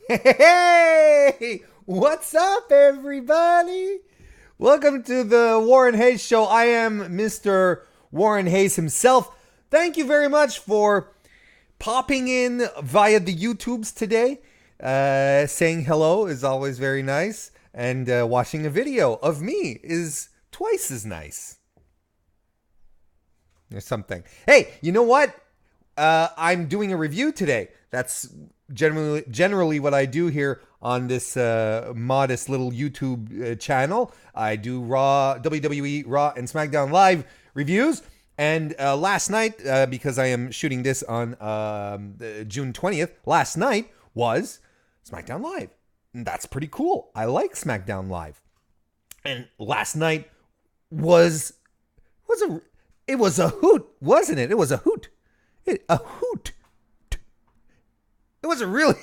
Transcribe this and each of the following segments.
Hey, what's up, everybody? Welcome to the Warren Hayes Show. I am Mr. Warren Hayes himself. Thank you very much for popping in via the YouTubes today. Saying hello is always very nice, and watching a video of me is twice as nice. Or something. Hey, you know what? I'm doing a review today. That's generally what I do here on this modest little YouTube channel. I do WWE Raw and SmackDown Live reviews. And last night, because I am shooting this on June 20th, last night was SmackDown Live. And that's pretty cool. I like SmackDown Live. And last night was a it was a hoot, wasn't it? It was a hoot. A hoot. It was a really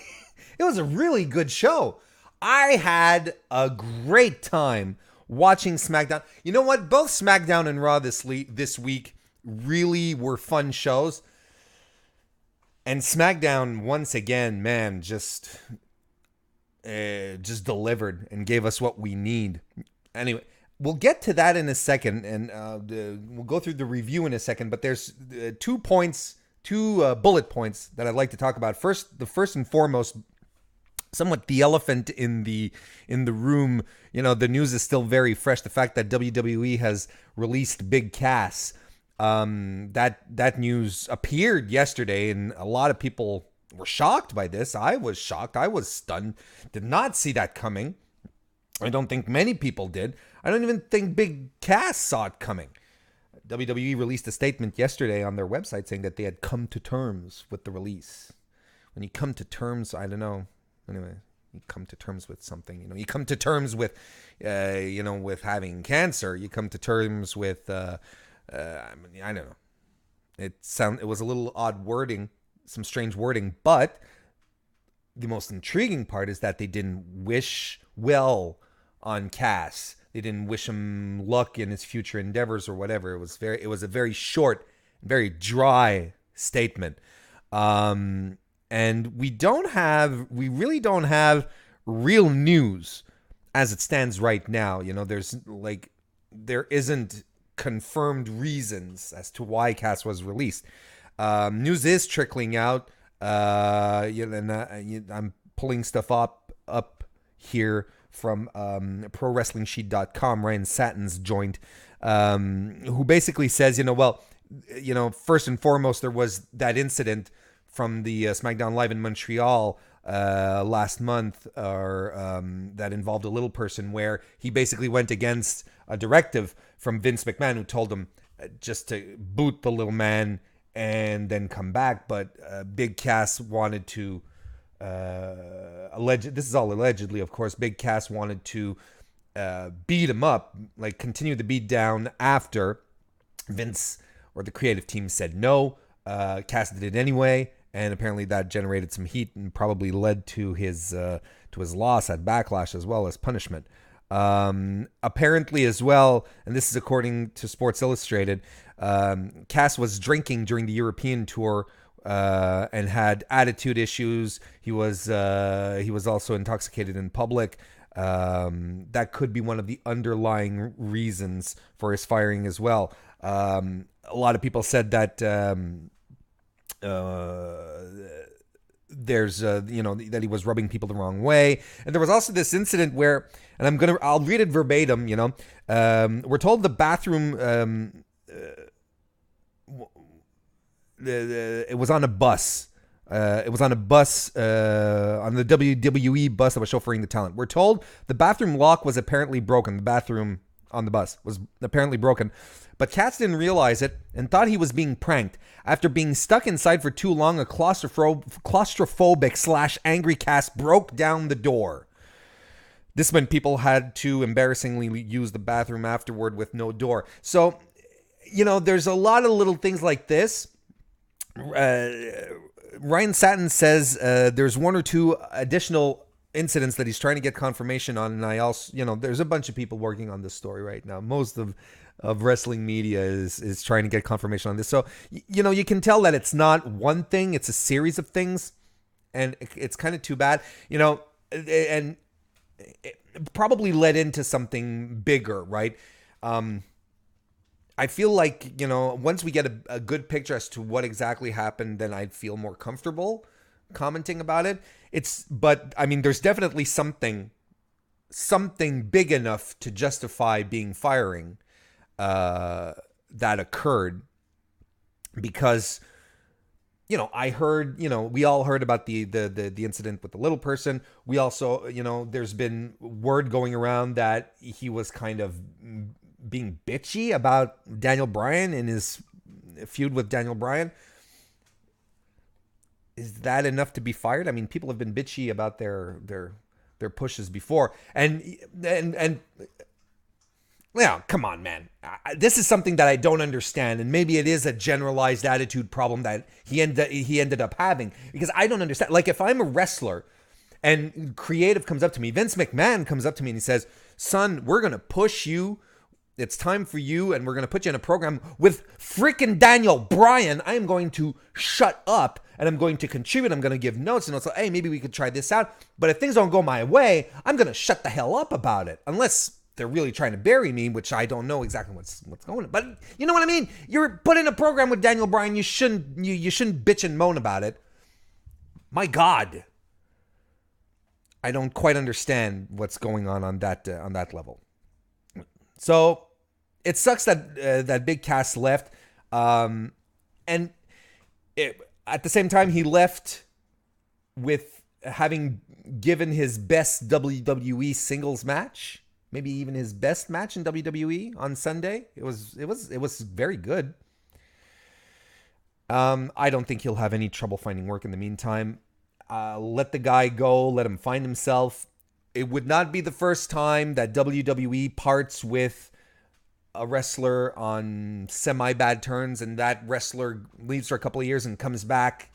it was a really good show. I had a great time watching SmackDown. You know what? Both SmackDown and Raw this week really were fun shows. And SmackDown once again, man, just delivered and gave us what we need. Anyway, we'll get to that in a second, and we'll go through the review in a second. But there's 2 bullet points that I'd like to talk about. The first and foremost, somewhat the elephant in the room. You know, the news is still very fresh. The fact that WWE has released Big Cass. That news appeared yesterday, and a lot of people were shocked by this. I was shocked. I was stunned. Did not see that coming. I don't think many people did. I don't even think Big Cass saw it coming. WWE released a statement yesterday on their website saying that they had come to terms with the release. When you come to terms, I don't know. Anyway, you come to terms with something. You know, you come to terms with, with having cancer. You come to terms with, I don't know. It was a little odd wording, some strange wording, but the most intriguing part is that they didn't wish well on Cass. They didn't wish him luck in his future endeavors or whatever. It was a very short, very dry statement. And we really don't have real news as it stands right now. You know, there isn't confirmed reasons as to why Cass was released. News is trickling out. I'm pulling stuff up here from ProWrestlingSheet.com. Ryan Satin's joint, who basically says, first and foremost, there was that incident from the SmackDown Live in Montreal last month, that involved a little person, where he basically went against a directive from Vince McMahon, who told him just to boot the little man and then come back. But Big Cass wanted to this is all allegedly, of course. Big Cass wanted to beat him up, like continue the beat down after Vince or the creative team said no. Cass did it anyway, and apparently that generated some heat and probably led to his loss at Backlash as well as punishment. Apparently as well, and this is according to Sports Illustrated, Cass was drinking during the European tour and had attitude issues. He was also intoxicated in public. That could be one of the underlying reasons for his firing as well. A lot of people said that there's that he was rubbing people the wrong way, and there was also this incident where, and I'll read it verbatim. We're told the bathroom. It was on a bus. It was on a bus, on the WWE bus that was chauffeuring the talent. We're told the bathroom lock was apparently broken. The bathroom on the bus was apparently broken. But Cass didn't realize it and thought he was being pranked. After being stuck inside for too long, a claustrophobic / angry Cass broke down the door. This meant people had to embarrassingly use the bathroom afterward with no door. So, there's a lot of little things like this. Ryan Satin says there's 1 or 2 additional incidents that he's trying to get confirmation on, and I also, there's a bunch of people working on this story right now. Most of wrestling media is trying to get confirmation on this. So, you can tell that it's not one thing, it's a series of things. and it's kind of too bad, and it probably led into something bigger, right? I feel like, once we get a good picture as to what exactly happened, then I'd feel more comfortable commenting about it. But I mean, there's definitely something big enough to justify firing that occurred, because I heard, we all heard about the incident with the little person. We also, there's been word going around that he was kind of being bitchy about Daniel Bryan and his feud with Daniel Bryan. Is that enough to be fired? I mean, people have been bitchy about their pushes before, and yeah, come on, man. This is something that I don't understand, and maybe it is a generalized attitude problem that he ended up having, because I don't understand. Like, if I'm a wrestler and creative comes up to me, Vince McMahon comes up to me and he says, "Son, we're gonna push you. It's time for you, and we're going to put you in a program with freaking Daniel Bryan." I am going to shut up, and I'm going to contribute. I'm going to give notes, and it's like, hey, maybe we could try this out. But if things don't go my way, I'm going to shut the hell up about it. Unless they're really trying to bury me, which I don't know exactly what's going on. But you know what I mean? You're put in a program with Daniel Bryan. You shouldn't bitch and moan about it. My God. I don't quite understand what's going on that level. So it sucks that Big Cass left, and at the same time he left with having given his best WWE singles match, maybe even his best match in WWE on Sunday. It was very good. I don't think he'll have any trouble finding work in the meantime. Let the guy go. Let him find himself. It would not be the first time that WWE parts with a wrestler on semi-bad terms, and that wrestler leaves for a couple of years and comes back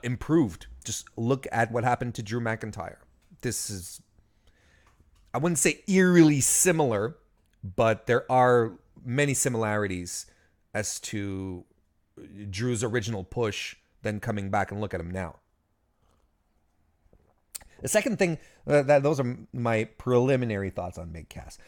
improved. Just look at what happened to Drew McIntyre. This is, I wouldn't say eerily similar, but there are many similarities as to Drew's original push, then coming back, and look at him now. The second thing, those are my preliminary thoughts on Big Cass.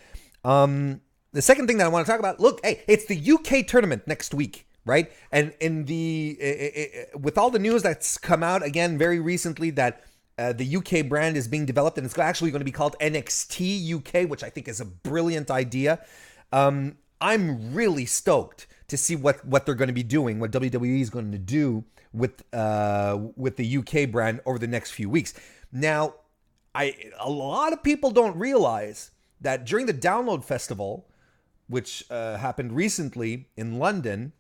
The second thing that I want to talk about, look, hey, it's the UK tournament next week, right? And with all the news that's come out, again, very recently, that the UK brand is being developed, and it's actually going to be called NXT UK, which I think is a brilliant idea. I'm really stoked to see what they're going to be doing, what WWE is going to do with the UK brand over the next few weeks. Now, a lot of people don't realize that during the Download Festival, which happened recently in London,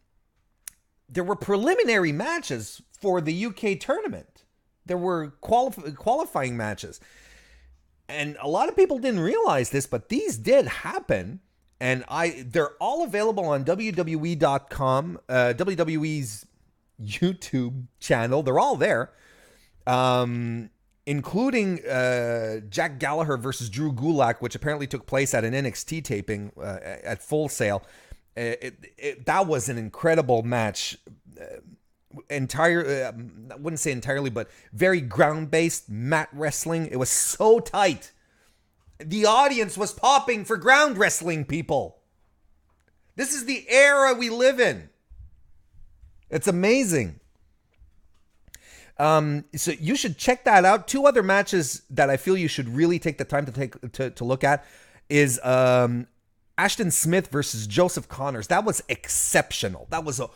there were preliminary matches for the UK tournament. There were qualifying matches. And a lot of people didn't realize this, but these did happen. And they're all available on WWE.com, WWE's YouTube channel. They're all there. Including Jack Gallagher versus Drew Gulak, which apparently took place at an NXT taping at Full Sail. That was an incredible match. I wouldn't say entirely, but very ground-based mat wrestling. It was so tight. The audience was popping for ground wrestling, people. This is the era we live in. It's amazing. So you should check that out. Two other matches that I feel you should really take the time to look at is Ashton Smith versus Joseph Connors. That was exceptional. That was a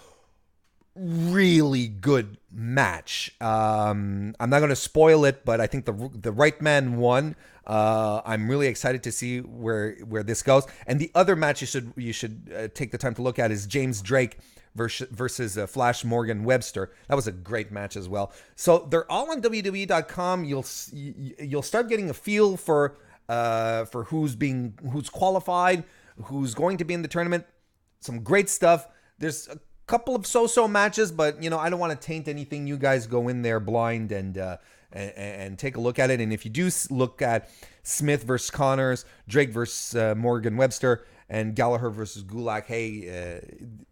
really good match. I'm not going to spoil it, but I think the right man won. I'm really excited to see where this goes. And the other match you should take the time to look at is James Drake versus Flash Morgan Webster. That was a great match as well. So they're all on WWE.com. You'll start getting a feel for who's qualified, who's going to be in the tournament. Some great stuff. There's a couple of so-so matches, but I don't want to taint anything. You guys go in there blind and take a look at it. And if you do look at Smith versus Connors, Drake versus Morgan Webster, and Gallagher versus Gulak, hey,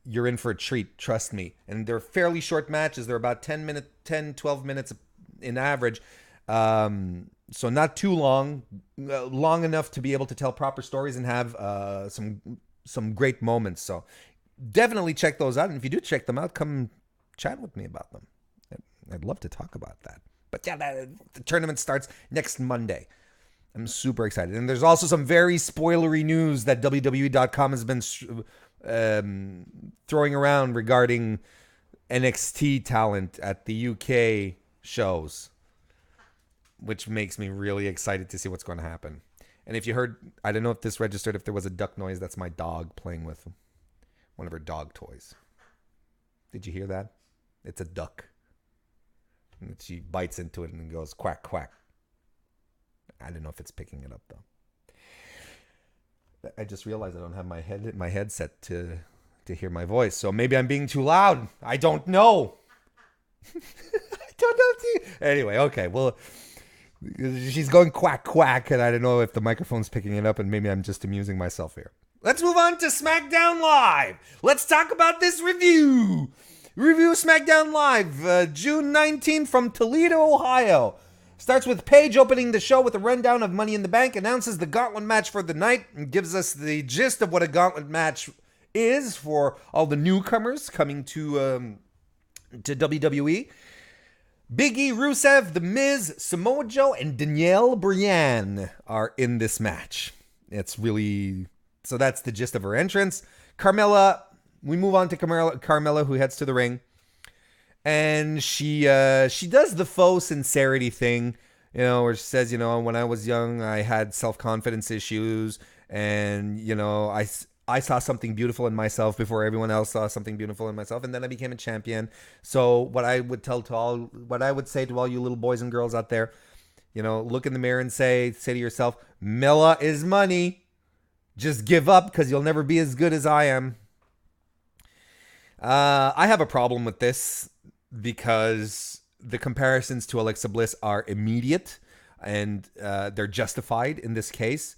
you're in for a treat. Trust me. And they're fairly short matches. They're about 12 minutes in average. So not too long, long enough to be able to tell proper stories and have some great moments. So definitely check those out. And if you do check them out, come chat with me about them. I'd love to talk about that. But yeah, the tournament starts next Monday. I'm super excited. And there's also some very spoilery news that WWE.com has been throwing around regarding NXT talent at the UK shows, which makes me really excited to see what's going to happen. And if you heard, I don't know if this registered, if there was a duck noise, that's my dog playing with one of her dog toys. Did you hear that? It's a duck. And she bites into it and goes quack, quack. I don't know if it's picking it up, though. I just realized I don't have my headset to hear my voice. So maybe I'm being too loud. I don't know. I don't know. Anyway, okay. Well, she's going quack, quack, and I don't know if the microphone's picking it up, and maybe I'm just amusing myself here. Let's move on to SmackDown Live. Let's talk about this review. Review SmackDown Live, June 19th from Toledo, Ohio. Starts with Paige opening the show with a rundown of Money in the Bank, announces the gauntlet match for the night, and gives us the gist of what a gauntlet match is for all the newcomers coming to WWE. Big E, Rusev, The Miz, Samoa Joe, and Daniel Bryan are in this match. It's really... So that's the gist of her entrance. Carmella... We move on to Carmella, who heads to the ring. And she does the faux sincerity thing, where she says, when I was young, I had self-confidence issues. And, I saw something beautiful in myself before everyone else saw something beautiful in myself. And then I became a champion. So what I would say to all you little boys and girls out there, look in the mirror and say to yourself, Milla is money. Just give up because you'll never be as good as I am. I have a problem with this because the comparisons to Alexa Bliss are immediate and they're justified in this case.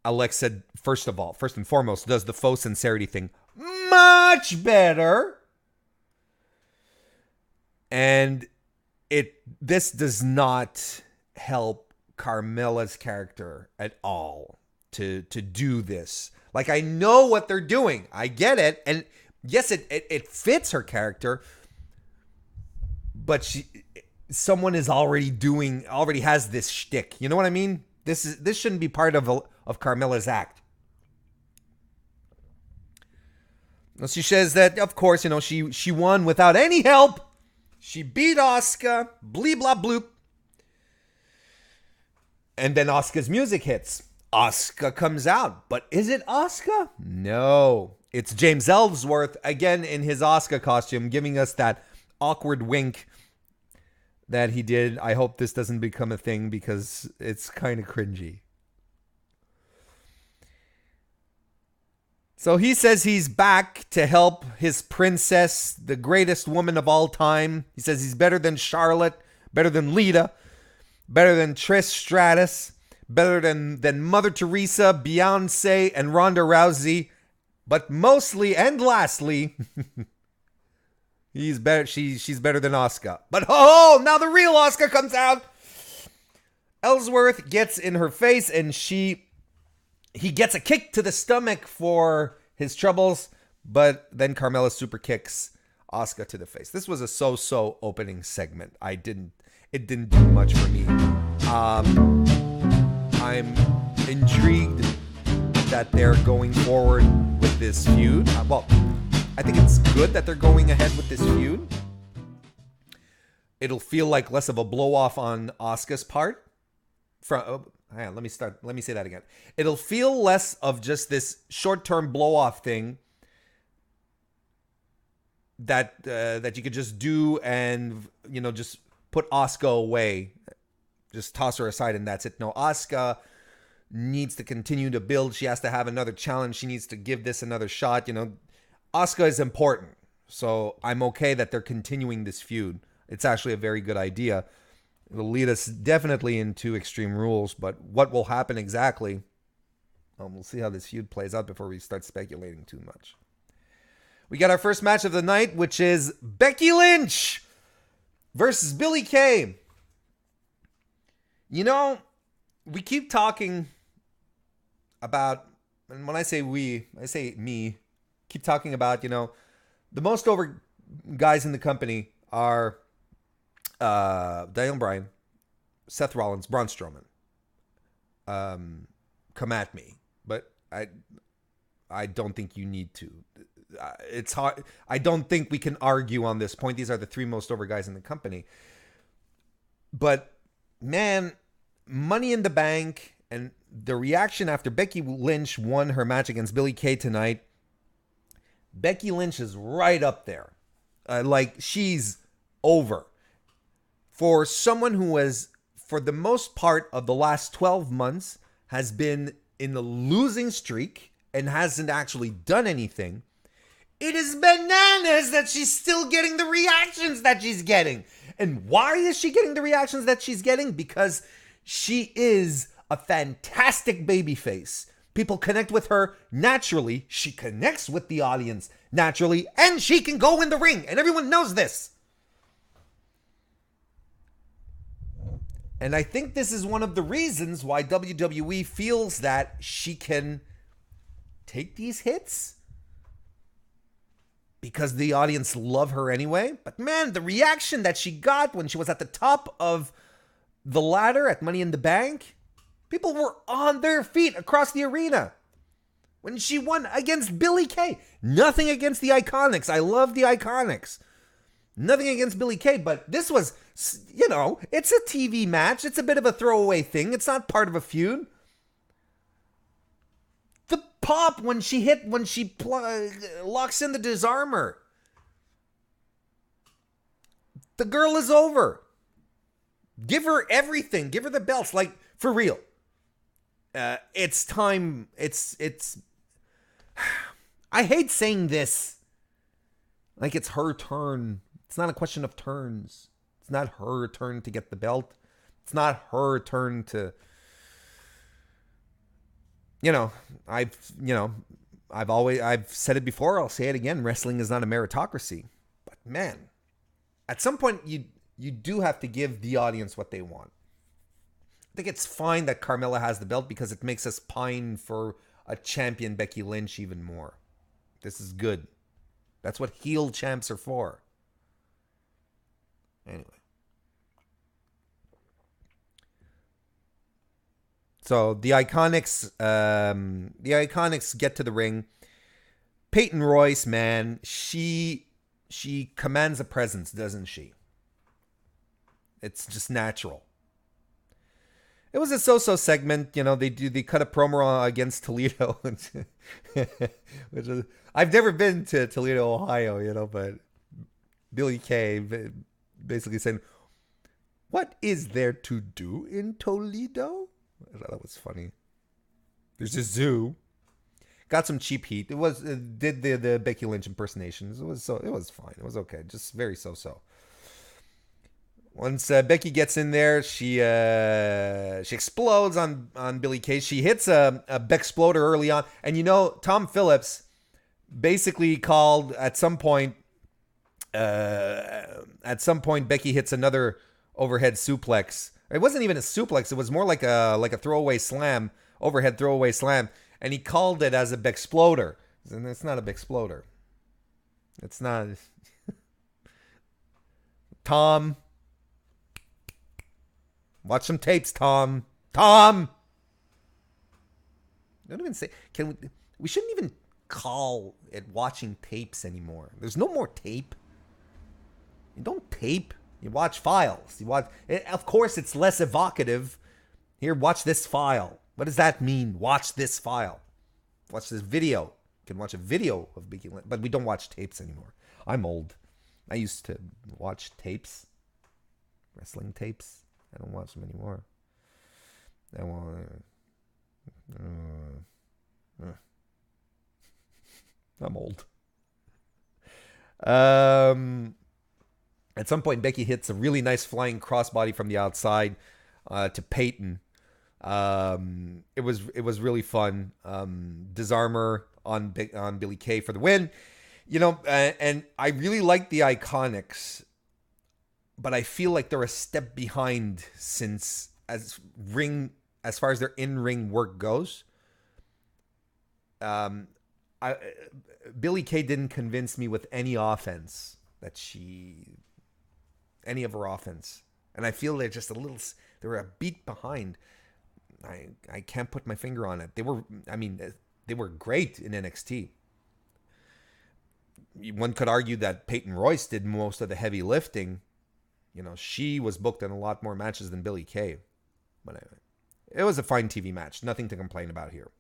Alexa, first and foremost, does the faux sincerity thing much better. And this does not help Carmella's character at all to do this. Like, I know what they're doing. I get it. And yes, it fits her character, but someone is already has this shtick. You know what I mean? This shouldn't be part of Carmella's act. She says that, of course, she won without any help. She beat Asuka, bleep blah bloop, and then Asuka's music hits. Asuka comes out, but is it Asuka? No. It's James Ellsworth, again in his Asuka costume, giving us that awkward wink that he did. I hope this doesn't become a thing because it's kind of cringy. So he says he's back to help his princess, the greatest woman of all time. He says he's better than Charlotte, better than Lita, better than Trish Stratus, better than Mother Teresa, Beyonce, and Ronda Rousey. But mostly and lastly, he's better. She's better than Asuka. But now the real Asuka comes out. Ellsworth gets in her face, and he gets a kick to the stomach for his troubles. But then Carmella super kicks Asuka to the face. This was a so-so opening segment. It didn't do much for me. I'm intrigued that they're going forward with this feud. Well, I think it's good that they're going ahead with this feud. It'll feel like less of a blow-off on Asuka's part. Hang on, let me say that again. It'll feel less of just this short-term blow-off thing that you could just do and, just put Asuka away. Just toss her aside and that's it. No, Asuka needs to continue to build. She has to have another challenge. She needs to give this another shot. Asuka is important. So I'm okay that they're continuing this feud. It's actually a very good idea. It'll lead us definitely into Extreme Rules, but what will happen exactly? We'll see how this feud plays out before we start speculating too much. We got our first match of the night, which is Becky Lynch versus Billie Kay. You know, we keep talking about, and when I say we, I say me, keep talking about, you know, the most over guys in the company are Daniel Bryan, Seth Rollins, Braun Strowman. Come at me, but I don't think you need to. It's hard. I don't think we can argue on this point. These are the three most over guys in the company. But man, Money in the Bank and the reaction after Becky Lynch won her match against Billie Kay tonight. Becky Lynch is right up there. Like, she's over. For someone who has, for the most part of the last 12 months, has been in the losing streak and hasn't actually done anything, it is bananas that she's still getting the reactions that she's getting. And why is she getting the reactions that she's getting? Because she is a fantastic babyface. People connect with her naturally. She connects with the audience naturally. And she can go in the ring. And everyone knows this. And I think this is one of the reasons why WWE feels that she can take these hits. Because the audience love her anyway. But man, the reaction that she got when she was at the top of the ladder at Money in the Bank, people were on their feet across the arena when she won against Billie Kay. Nothing against the Iconics. I love the Iconics. Nothing against Billie Kay, but this was, you know, it's a TV match. It's a bit of a throwaway thing. It's not part of a feud. The pop when she locks in the disarmer. The girl is over. Give her everything. Give her the belts. Like, for real. It's time. It's. I hate saying this. Like, it's her turn. It's not a question of turns. It's not her turn to get the belt. It's not her turn to. I've said it before. I'll say it again. Wrestling is not a meritocracy. But man, at some point you do have to give the audience what they want. I think it's fine that Carmella has the belt because it makes us pine for a champion Becky Lynch even more. This is good. That's what heel champs are for. Anyway. So the Iconics get to the ring. Peyton Royce, man, she commands a presence, doesn't she? It's just natural. It was a so-so segment, they cut a promo against Toledo. I've never been to Toledo, Ohio, but Billie Kay basically saying, "What is there to do in Toledo?" I thought that was funny. There's a zoo. Got some cheap heat. It was did the Becky Lynch impersonations. It was fine. It was okay. Just very so-so. Once Becky gets in there, she explodes on Billie Kay. She hits a Bexploder early on, and Tom Phillips basically called at some point. Becky hits another overhead suplex. It wasn't even a suplex. It was more like a throwaway slam, overhead throwaway slam, and he called it as a Bexploder. And it's not a Bexploder. It's not. Tom, watch some tapes, Tom. Tom. Don't even say. We shouldn't even call it watching tapes anymore. There's no more tape. You don't tape. You watch files. You watch. Of course, it's less evocative. Here, watch this file. What does that mean? Watch this file. Watch this video. You can watch a video of Becky Lynch, but we don't watch tapes anymore. I'm old. I used to watch tapes, wrestling tapes. I don't watch them anymore. I'm old. At some point, Becky hits a really nice flying crossbody from the outside to Peyton. It was really fun. Disarmer on Billie Kay for the win. And I really like the Iconics but I feel like they're a step behind since as far as their in-ring work goes. Billie Kay didn't convince me with any of her offense, and I feel they're just they're a beat behind. I can't put my finger on it. They were great in NXT. One could argue that Peyton Royce did most of the heavy lifting. She was booked in a lot more matches than Billie Kay. But anyway, it was a fine TV match. Nothing to complain about here.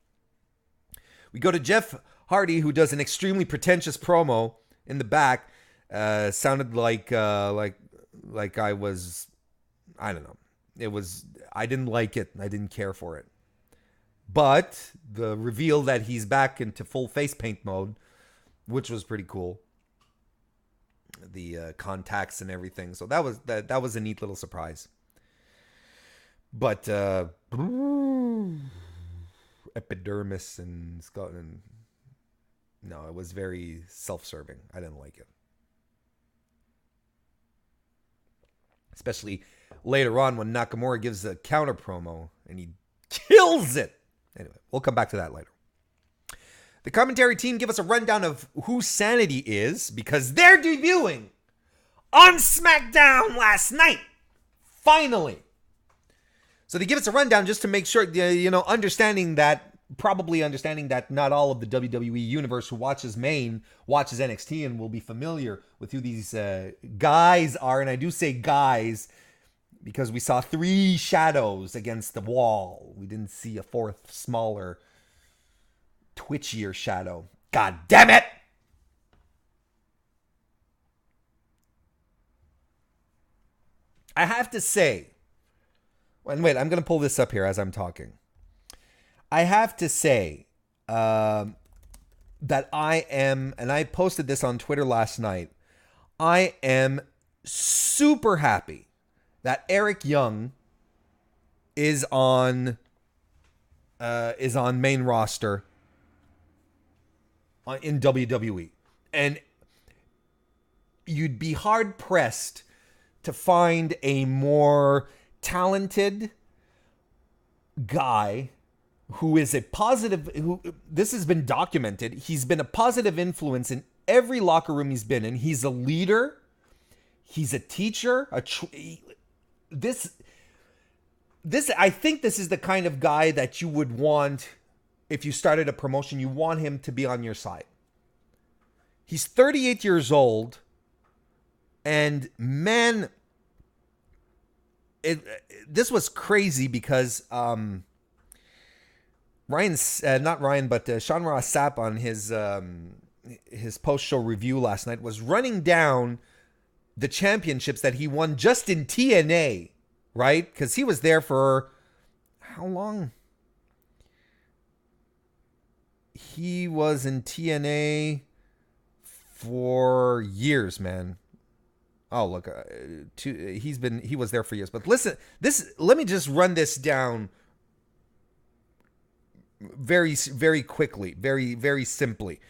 We go to Jeff Hardy, who does an extremely pretentious promo in the back. Sounded like I was, I don't know. I didn't like it. I didn't care for it. But the reveal that he's back into full face paint mode, which was pretty cool. The contacts and everything. So that was a neat little surprise. But epidermis and Scotland. No, it was very self-serving. I didn't like it. Especially later on when Nakamura gives a counter promo and he kills it. Anyway, we'll come back to that later. The commentary team give us a rundown of who Sanity is because they're debuting on SmackDown last night. Finally. So they give us a rundown just to make sure, understanding that not all of the WWE universe who watches NXT and will be familiar with who these guys are. And I do say guys because we saw 3 shadows against the wall. We didn't see a 4th, smaller, twitchier shadow. God damn it! I have to say, and wait, I'm going to pull this up here as I'm talking. I have to say that I am, and I posted this on Twitter last night, I am super happy that Eric Young is on main roster in WWE. And you'd be hard pressed to find a more talented guy who is this has been documented. He's been a positive influence in every locker room he's been in. He's a leader. He's a teacher. I think this is the kind of guy that you would want if you started a promotion. You want him to be on your side. He's 38 years old. And man, this was crazy because Sean Ross Sapp on his post-show review last night was running down the championships that he won just in TNA, right? Because he was there for how long? He was in TNA for years, man. Oh, look, he was there for years. But listen, let me just run this down very, very quickly, very, very simply.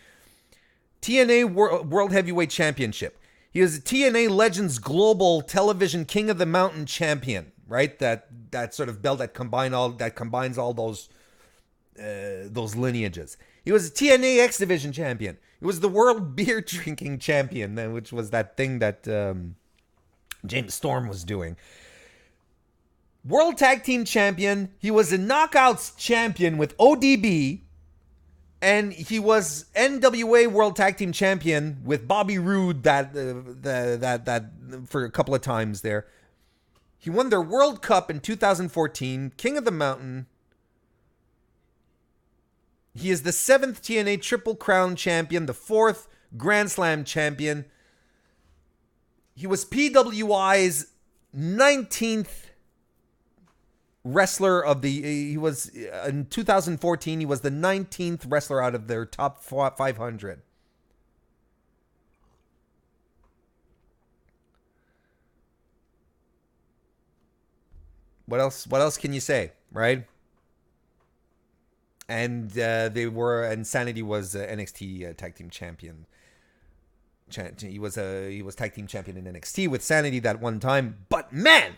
TNA World Heavyweight Championship. He is a TNA Legends Global Television King of the Mountain champion, right? That sort of belt that combines all those lineages. He was a TNA X Division champion. He was the World Beer Drinking champion, which was that thing that James Storm was doing. World Tag Team champion. He was a Knockouts champion with ODB. And he was NWA World Tag Team champion with Bobby Roode that for a couple of times there. He won their World Cup in 2014, King of the Mountain. He is the 7th TNA Triple Crown champion, the 4th Grand Slam champion. He was PWI's 19th wrestler of the, he was, in 2014, he was the 19th wrestler out of their top 500. What else can you say, right? And Sanity was NXT Tag Team Champion. He was tag team champion in NXT with Sanity that one time. But man,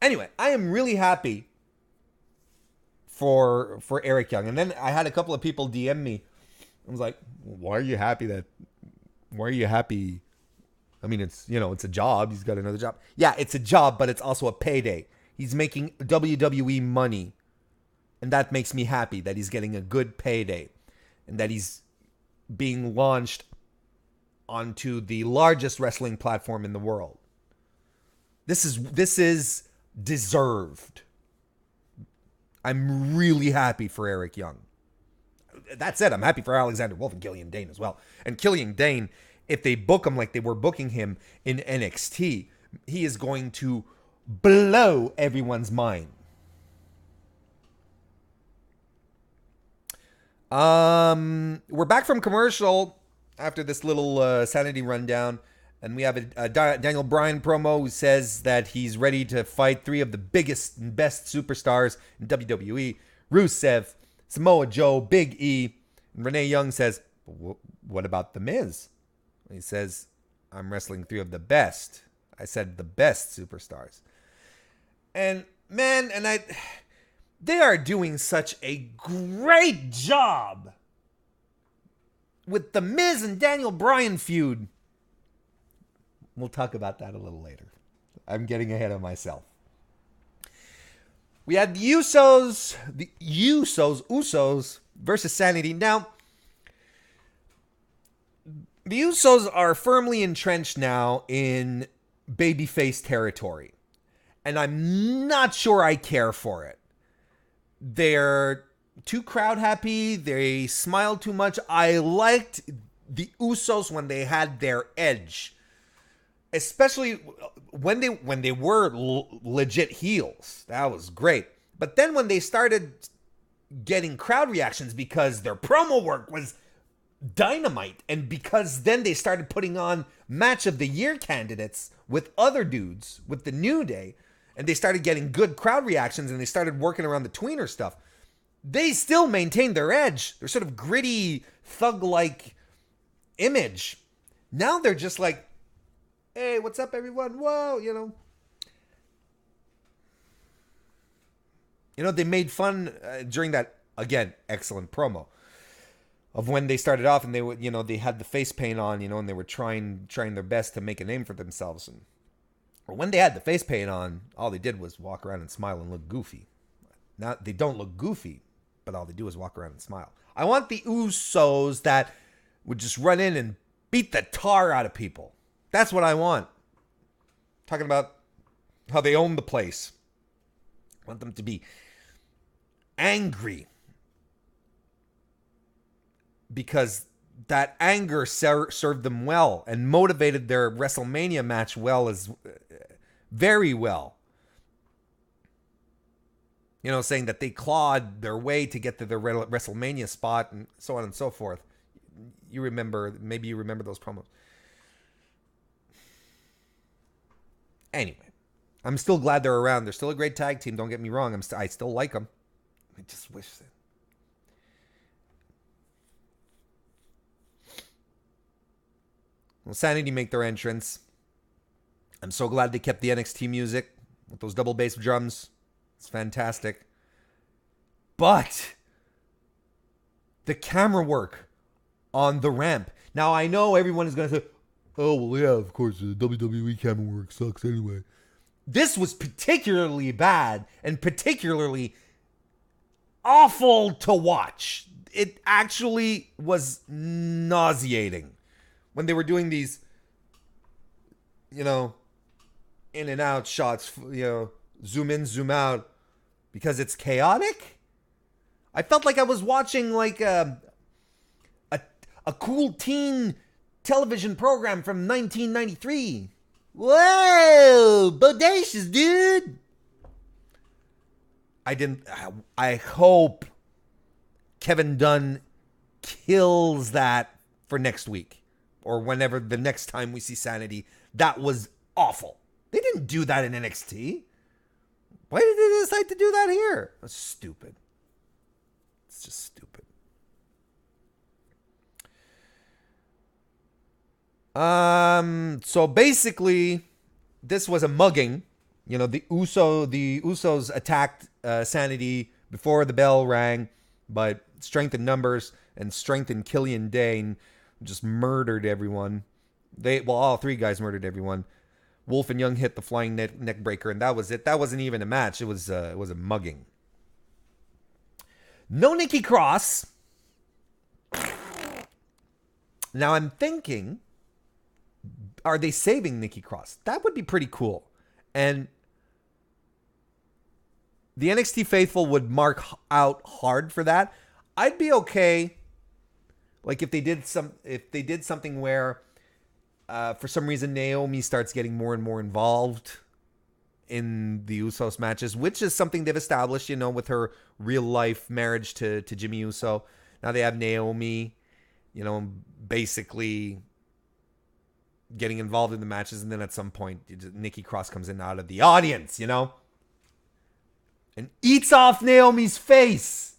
anyway, I am really happy for Eric Young. And then I had a couple of people DM me. I was like, why are you happy? I mean, it's a job. He's got another job. Yeah, it's a job, but it's also a payday. He's making WWE money. And that makes me happy that he's getting a good payday. And that he's being launched onto the largest wrestling platform in the world. This is deserved. I'm really happy for Eric Young. That said, I'm happy for Alexander Wolf and Killian Dane as well. And Killian Dane, if they book him like they were booking him in NXT, he is going to blow everyone's mind. We're back from commercial after this little Sanity rundown, and we have a Daniel Bryan promo who says that he's ready to fight three of the biggest and best superstars in WWE: Rusev, Samoa Joe, Big E. And Renee Young says, what about The Miz? He says, I'm wrestling three of the best. I said the best superstars. And man, they are doing such a great job with the Miz and Daniel Bryan feud. We'll talk about that a little later. I'm getting ahead of myself. We had the Usos versus Sanity. Now, the Usos are firmly entrenched now in babyface territory. And I'm not sure I care for it. They're too crowd happy. They smile too much. I liked the Usos when they had their edge. Especially when they were legit heels. That was great. But then when they started getting crowd reactions because their promo work was dynamite, and because then they started putting on match of the year candidates with other dudes, with the New Day, and they started getting good crowd reactions, and they started working around the tweener stuff, they still maintained their edge. Their sort of gritty, thug-like image. Now they're just like, hey, what's up, everyone? Whoa, they made fun during that, again, excellent promo of when they started off and they would, they had the face paint on, and they were trying their best to make a name for themselves. And when they had the face paint on, all they did was walk around and smile and look goofy. Now, they don't look goofy, but all they do is walk around and smile. I want the Usos that would just run in and beat the tar out of people. That's what I want. Talking about how they own the place. I want them to be angry. Because that anger served them well and motivated their WrestleMania match very well. Saying that they clawed their way to get to their WrestleMania spot and so on and so forth. Maybe you remember those promos. Anyway, I'm still glad they're around. They're still a great tag team. Don't get me wrong. I still like them. I just wish that. Well, Sanity make their entrance. I'm so glad they kept the NXT music with those double bass drums. It's fantastic. But the camera work on the ramp. Now, I know everyone is going to say, oh, well, yeah, of course, the WWE camera work sucks anyway. This was particularly bad and particularly awful to watch. It actually was nauseating when they were doing these, in and out shots, zoom in, zoom out, because it's chaotic. I felt like I was watching like a cool teen television program from 1993. Whoa, bodacious, dude. I hope Kevin Dunn kills that for next week or whenever the next time we see Sanity. That was awful. They didn't do that in NXT. Why did they decide to do that here? That's stupid. It's just stupid. So basically, this was a mugging. You know, the Usos attacked Sanity before the bell rang, but strength in numbers and strength in Killian Dane just murdered everyone. All three guys murdered everyone. Wolf and Young hit the flying neck breaker, and that was it. That wasn't even a match. It was a mugging. No Nikki Cross. Now I'm thinking, are they saving Nikki Cross? That would be pretty cool. And the NXT faithful would mark out hard for that. I'd be okay, like if they did something where, for some reason, Naomi starts getting more and more involved in the Usos matches, which is something they've established, you know, with her real life marriage to Jimmy Uso. Now they have Naomi, you know, basically getting involved in the matches, and then at some point, Nikki Cross comes in out of the audience, you know, and eats off Naomi's face.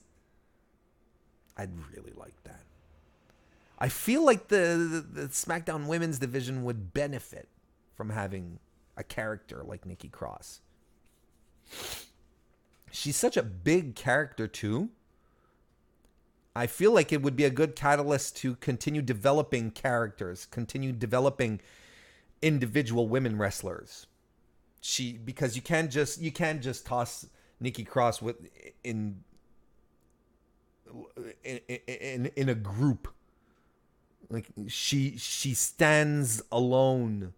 I'd really like that. I feel like the SmackDown Women's division would benefit from having a character like Nikki Cross. She's such a big character too. I feel like it would be a good catalyst to continue developing characters, continue developing individual women wrestlers. Because you can't just toss Nikki Cross in a group. Like she stands alone.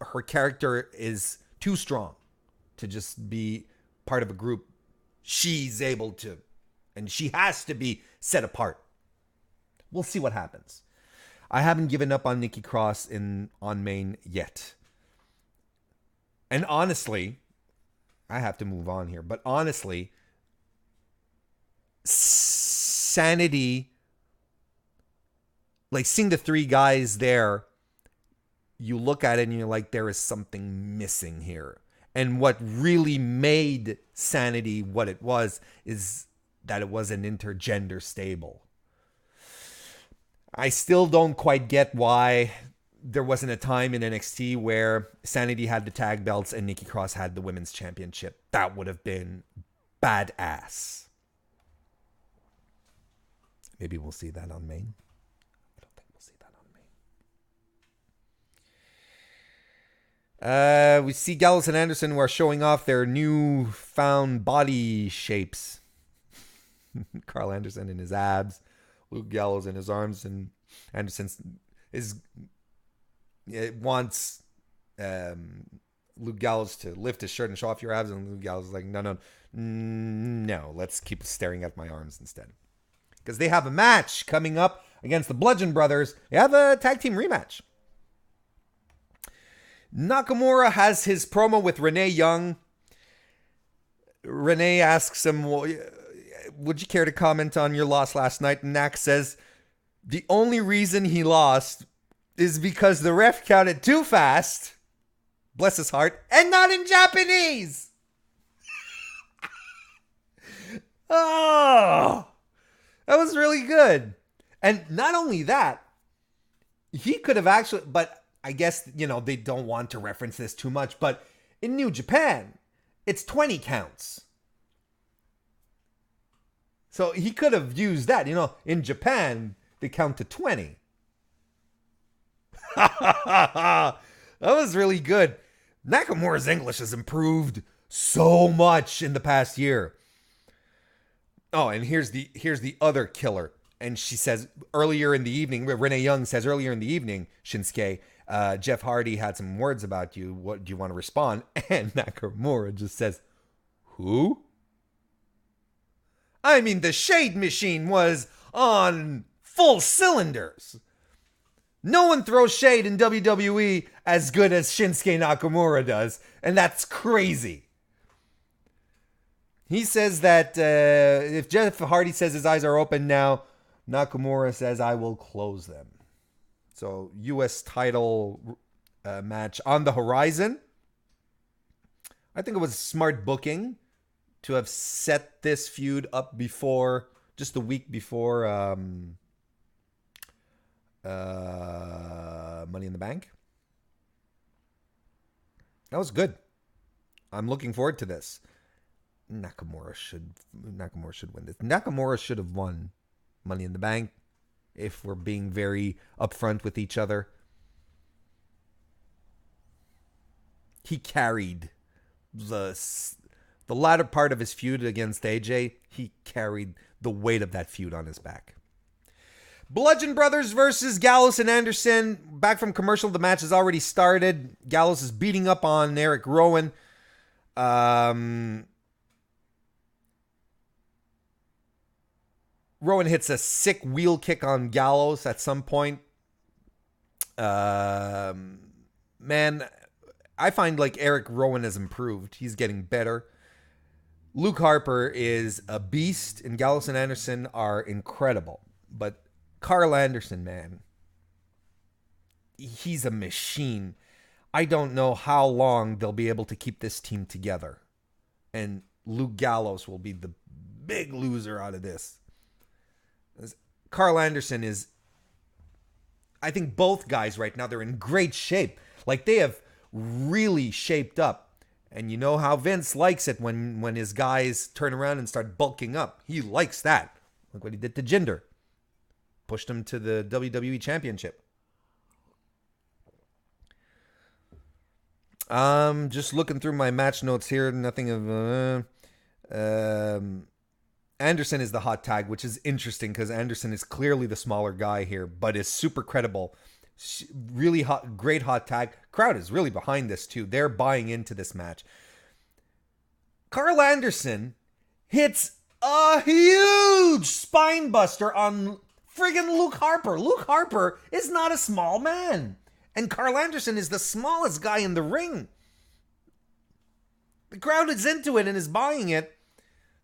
Her character is too strong to just be part of a group. She's able to, and she has to be set apart. We'll see what happens. I haven't given up on Nikki Cross on main yet. And honestly, I have to move on here, but honestly, Sanity, like seeing the three guys there, you look at it and you're like, there is something missing here. And what really made Sanity what it was is that it was an intergender stable. I still don't quite get why there wasn't a time in NXT where Sanity had the tag belts and Nikki Cross had the women's championship. That would have been badass. Maybe we'll see that on main. I don't think we'll see that on main. We see Gallows and Anderson who are showing off their newfound body shapes. Carl Anderson in his abs, Luke Gallows in his arms, and Anderson wants Luke Gallows to lift his shirt and show off your abs, and Luke Gallows is like, no, let's keep staring at my arms instead. Because they have a match coming up against the Bludgeon Brothers. They have a tag team rematch. Nakamura has his promo with Renee Young. Renee asks him, well, would you care to comment on your loss last night? And Nak says, the only reason he lost is because the ref counted too fast, bless his heart, and not in Japanese. Oh, that was really good. And not only that, he could have actually, but I guess, you know, they don't want to reference this too much, but in New Japan, it's 20 counts. So he could have used that. You know, in Japan, they count to 20. That was really good. Nakamura's English has improved so much in the past year. Oh, and here's the other killer. And she says earlier in the evening, Renee Young says earlier in the evening, Shinsuke, Jeff Hardy had some words about you. What do you want to respond? And Nakamura just says, who? I mean, the Shade Machine was on full cylinders. No one throws shade in WWE as good as Shinsuke Nakamura does, and that's crazy. He says that if Jeff Hardy says his eyes are open now, Nakamura says, I will close them. So, U.S. title match on the horizon. I think it was smart booking to have set this feud up before, just a week before Money in the Bank. That was good. I'm looking forward to this. Nakamura should win this. Nakamura should have won Money in the Bank, if we're being very upfront with each other. He carried the latter part of his feud against AJ. He carried the weight of that feud on his back. Bludgeon Brothers versus Gallows and Anderson. Back from commercial, the match has already started. Gallows is beating up on Eric Rowan. Rowan hits a sick wheel kick on Gallows at some point. Man, I find like Eric Rowan has improved. He's getting better. Luke Harper is a beast, and Gallows and Anderson are incredible. But Carl Anderson, man, he's a machine. I don't know how long they'll be able to keep this team together. And Luke Gallows will be the big loser out of this. Carl Anderson is, I think both guys right now, they're in great shape. Like, they have really shaped up. And you know how Vince likes it when his guys turn around and start bulking up. He likes that. Look what he did to Jinder. Pushed him to the WWE Championship. Just looking through my match notes here. Nothing of... Anderson is the hot tag, which is interesting because Anderson is clearly the smaller guy here, but is super credible. Really hot, great hot tag. Crowd is really behind this too. They're buying into this match. Carl Anderson hits a huge spine buster on friggin' Luke Harper. Luke Harper is not a small man. And Carl Anderson is the smallest guy in the ring. The crowd is into it and is buying it.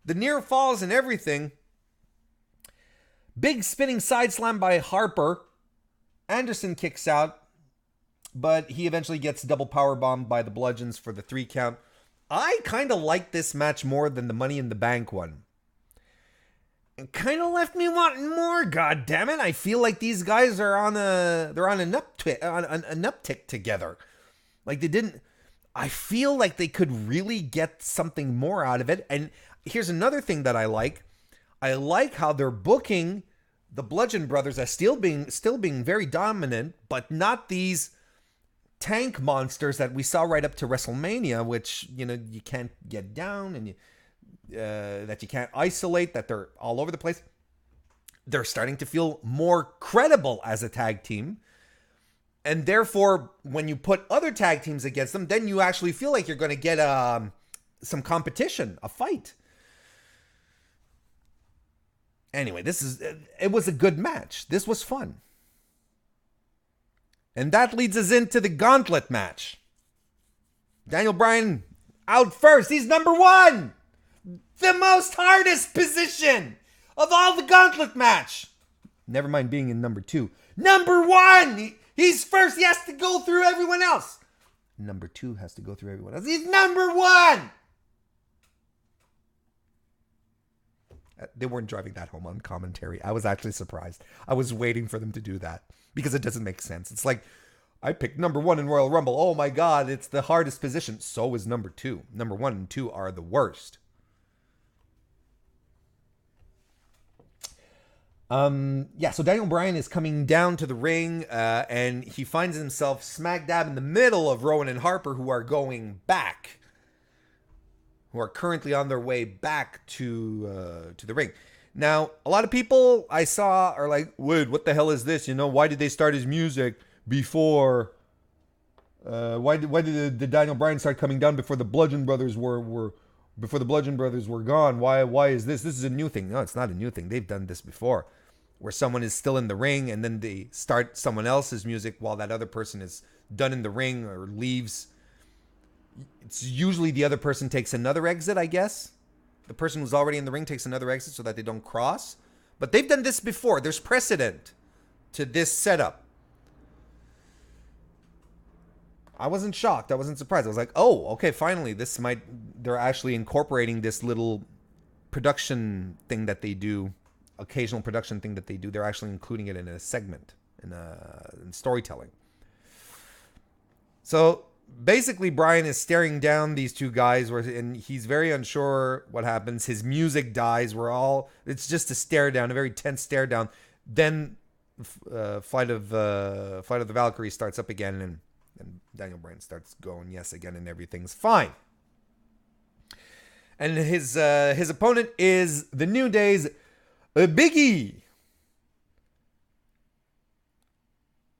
The near falls and everything. Big spinning side slam by Harper. Anderson kicks out, but he eventually gets double powerbombed by the Bludgeons for the 3 count. I kind of like this match more than the Money in the Bank one. It kind of left me wanting more, god damn it. I feel like these guys are on an uptick together. Like they didn't, I feel like they could really get something more out of it. And here's another thing that I like. I like how they're booking the Bludgeon Brothers as still being very dominant, but not these tank monsters that we saw right up to WrestleMania, which, you know, you can't get down and that you can't isolate, that they're all over the place. They're starting to feel more credible as a tag team. And therefore, when you put other tag teams against them, then you actually feel like you're going to get some competition, a fight. Anyway, it was a good match. This was fun. And that leads us into the gauntlet match. Daniel Bryan out first. He's number 1. The most hardest position of all the gauntlet match. Never mind being in number 2. Number 1! He's first. He has to go through everyone else. Number 2 has to go through everyone else. He's number 1! They weren't driving that home on commentary. I was actually surprised. I was waiting for them to do that because it doesn't make sense. It's like, I picked number 1 in Royal Rumble. Oh my God, it's the hardest position. So is number 2. Number 1 and 2 are the worst. So Daniel Bryan is coming down to the ring, and he finds himself smack dab in the middle of Rowan and Harper, who are going back. Who are currently on their way back to the ring. Now, a lot of people I saw are like, "Wait, what the hell is this? You know, why did they start his music before? Why did the Daniel Bryan start coming down before the Bludgeon Brothers were gone? Why is this? This is a new thing." No, it's not a new thing. They've done this before, where someone is still in the ring and then they start someone else's music while that other person is done in the ring or leaves. It's usually the other person takes another exit, I guess. The person who's already in the ring takes another exit so that they don't cross. But they've done this before. There's precedent to this setup. I wasn't shocked. I wasn't surprised. I was like, oh, okay, finally, they're actually incorporating this little production thing that they do, occasional production thing that they do. They're actually including it in a segment. in storytelling. So basically, Bryan is staring down these two guys, and he's very unsure what happens. His music dies. It's just a stare down, a very tense stare down. Then Flight of the Valkyrie starts up again, and Daniel Bryan starts going yes again, and everything's fine. And his opponent is the New Day's Biggie.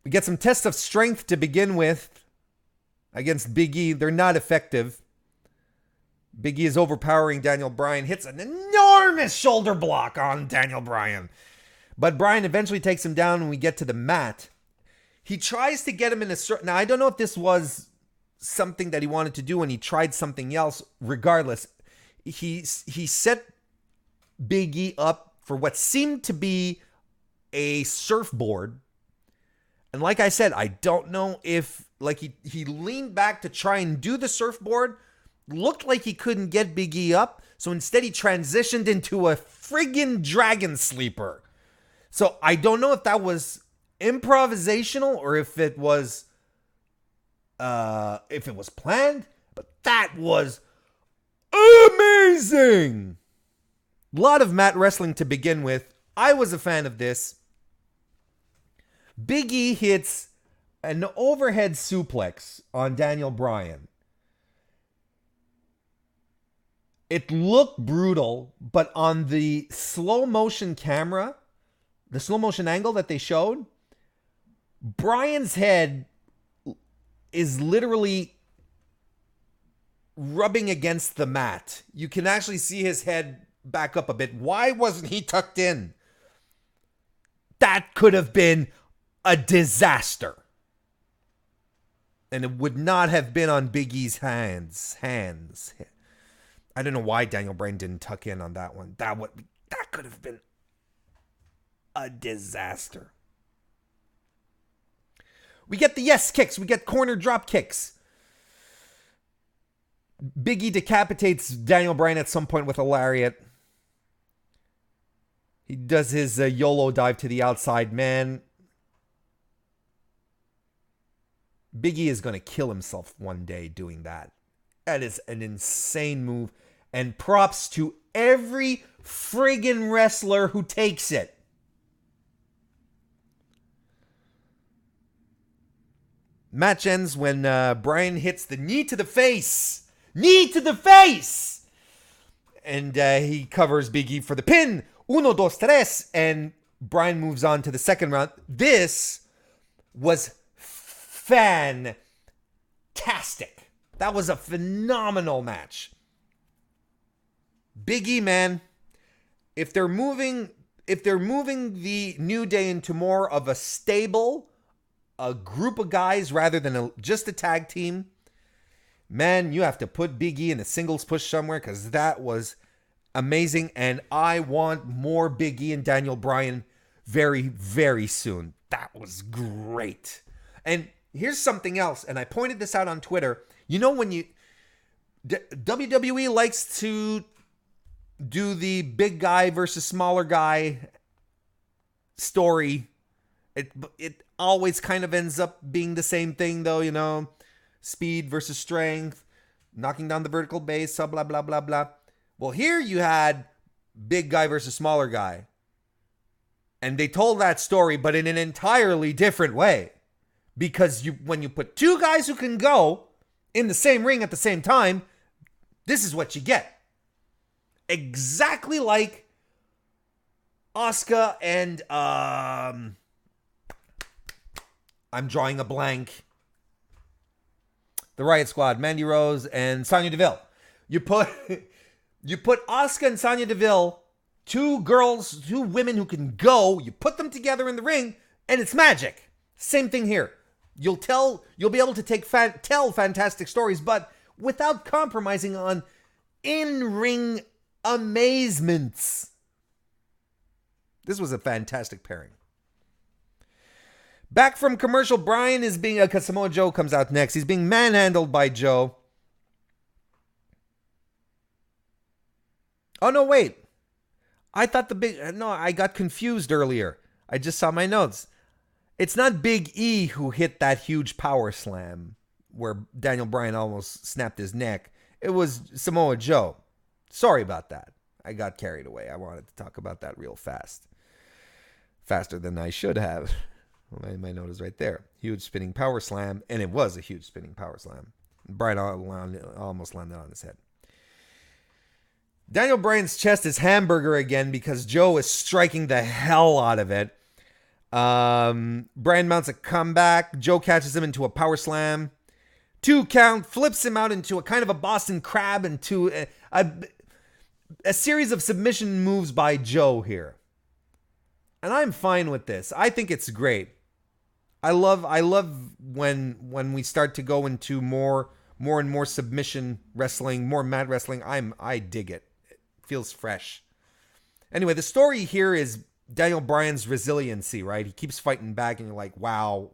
We get some tests of strength to begin with against Big E. They're not effective. Big E is overpowering Daniel Bryan, hits an enormous shoulder block on Daniel Bryan. But Bryan eventually takes him down when we get to the mat. He tries to get him in a certain... Now, I don't know if this was something that he wanted to do and he tried something else. Regardless, he set Big E up for what seemed to be a surfboard. And like I said, I don't know if... he leaned back to try and do the surfboard. Looked like he couldn't get Big E up. So instead, he transitioned into a friggin' dragon sleeper. So I don't know if that was improvisational or if it was planned, but that was amazing. A lot of mat wrestling to begin with. I was a fan of this. Big E hits an overhead suplex on Daniel Bryan. It looked brutal, but on the slow motion camera, the slow motion angle that they showed, Bryan's head is literally rubbing against the mat. You can actually see his head back up a bit. Why wasn't he tucked in? That could have been a disaster. And it would not have been on Big E's hands. I don't know why Daniel Bryan didn't tuck in on that one. That could have been a disaster. We get the yes kicks. We get corner drop kicks. Big E decapitates Daniel Bryan at some point with a lariat. He does his YOLO dive to the outside. Man, Big E is going to kill himself one day doing that. That is an insane move. And props to every friggin' wrestler who takes it. Match ends when Bryan hits the knee to the face. Knee to the face! And he covers Big E for the pin. 1, 2, 3. And Bryan moves on to the second round. This was fantastic. That was a phenomenal match. Big E, man, if they're moving the New Day into more of a stable, a group of guys rather than just a tag team, man, you have to put Big E in a singles push somewhere because that was amazing. And I want more Big E and Daniel Bryan very, very soon. That was great. And here's something else, and I pointed this out on Twitter. You know, when WWE likes to do the big guy versus smaller guy story, it always kind of ends up being the same thing, though, you know, speed versus strength, knocking down the vertical base, blah, blah, blah, blah. Well, here you had big guy versus smaller guy. And they told that story, but in an entirely different way. Because when you put two guys who can go in the same ring at the same time, this is what you get. Exactly like Asuka and I'm drawing a blank. The Riot Squad, Mandy Rose and Sonya Deville. You put Asuka and Sonya Deville, two women who can go, you put them together in the ring, and it's magic. Same thing here. You'll be able to tell fantastic stories, but without compromising on in-ring amazements. This was a fantastic pairing. Back from commercial, Bryan is being... because Samoa Joe comes out next. He's being manhandled by Joe. Oh, no, wait. I thought I got confused earlier. I just saw my notes. It's not Big E who hit that huge power slam where Daniel Bryan almost snapped his neck. It was Samoa Joe. Sorry about that. I got carried away. I wanted to talk about that real fast. Faster than I should have. My note is right there. Huge spinning power slam. And it was a huge spinning power slam. Bryan almost landed on his head. Daniel Bryan's chest is hamburger again because Joe is striking the hell out of it. Bryan mounts a comeback. Joe catches him into a power slam. 2 count, flips him out into a kind of a Boston Crab, into a series of submission moves by Joe here. And I'm fine with this. I think it's great. I love when we start to go into more and more submission wrestling, more mat wrestling. I dig it. It feels fresh. Anyway, the story here is Daniel Bryan's resiliency, right? He keeps fighting back and you're like, wow,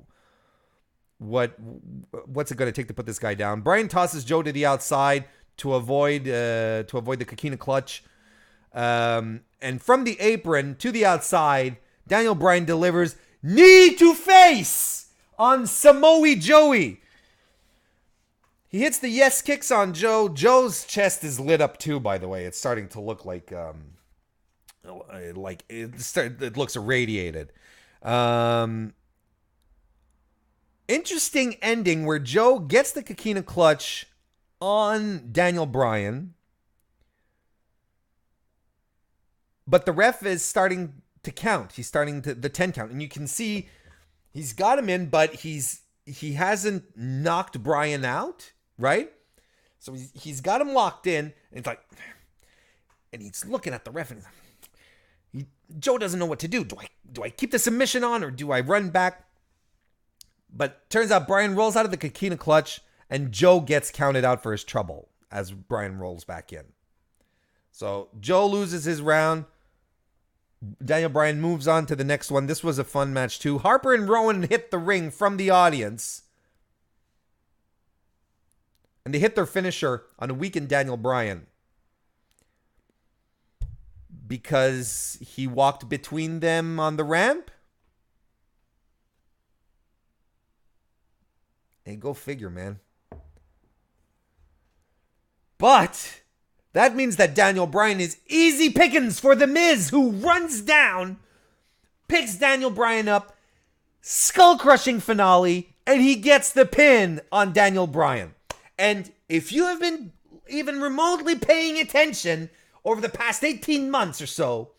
what's it going to take to put this guy down? Bryan tosses Joe to the outside to avoid the Coquina clutch. And from the apron to the outside, Daniel Bryan delivers knee to face on Samoa Joey. He hits the yes kicks on Joe. Joe's chest is lit up too, by the way. It's starting to look like it looks irradiated. Interesting ending where Joe gets the Coquina clutch on Daniel Bryan, but the ref is starting to count. He's starting to the 10 count, and you can see he's got him in, but he hasn't knocked Bryan out, right? So he's got him locked in, and it's like, and he's looking at the ref, and Joe doesn't know what to do. Do I keep the submission on or do I run back? But turns out Bryan rolls out of the Coquina clutch and Joe gets counted out for his trouble as Bryan rolls back in. So Joe loses his round. Daniel Bryan moves on to the next one. This was a fun match too. Harper and Rowan hit the ring from the audience. And they hit their finisher on a weakened Daniel Bryan, because he walked between them on the ramp. Hey, go figure, man. But that means that Daniel Bryan is easy pickings for The Miz, who runs down, picks Daniel Bryan up, skull-crushing finale, and he gets the pin on Daniel Bryan. And if you have been even remotely paying attention over the past 18 months or so,